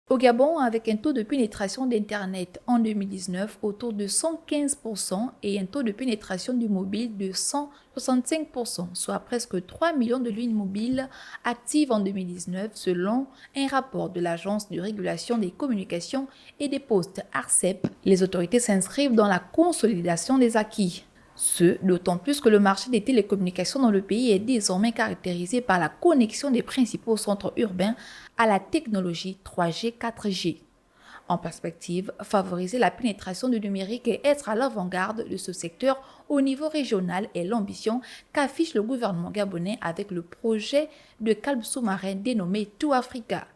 Au Gabon, avec un taux de pénétration d'Internet en 2019 autour de 115% et un taux de pénétration du mobile de 165%, soit presque 3 millions de lignes mobiles actives en 2019 selon un rapport de l'Agence de régulation des communications et des postes ARCEP, les autorités s'inscrivent dans la consolidation des acquis. Ce, d'autant plus que le marché des télécommunications dans le pays est désormais caractérisé par la connexion des principaux centres urbains à la technologie 3G, 4G. En perspective, favoriser la pénétration du numérique et être à l'avant-garde de ce secteur au niveau régional est l'ambition qu'affiche le gouvernement gabonais avec le projet de câble sous-marin dénommé Tout Africa.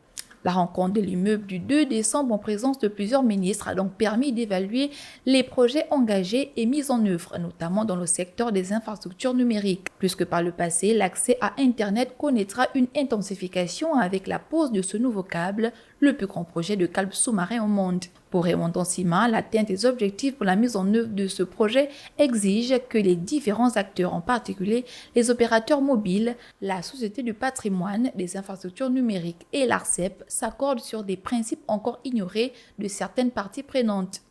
La rencontre de l'immeuble du 2 décembre en présence de plusieurs ministres a donc permis d'évaluer les projets engagés et mis en œuvre, notamment dans le secteur des infrastructures numériques. Plus que par le passé, l'accès à Internet connaîtra une intensification avec la pose de ce nouveau câble, le plus grand projet de câble sous-marin au monde. Pour Raymond Sima, l'atteinte des objectifs pour la mise en œuvre de ce projet exige que les différents acteurs, en particulier les opérateurs mobiles, la Société du patrimoine, des infrastructures numériques et l'ARCEP, s'accordent sur des principes encore ignorés de certaines parties prenantes.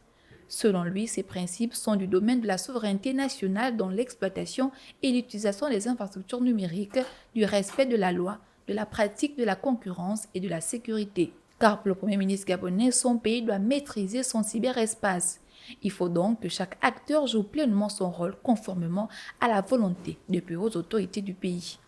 Selon lui, ces principes sont du domaine de la souveraineté nationale dans l'exploitation et l'utilisation des infrastructures numériques, du respect de la loi, de la pratique de la concurrence et de la sécurité. Car pour le Premier ministre gabonais, son pays doit maîtriser son cyberespace. Il faut donc que chaque acteur joue pleinement son rôle conformément à la volonté des plus hautes autorités du pays.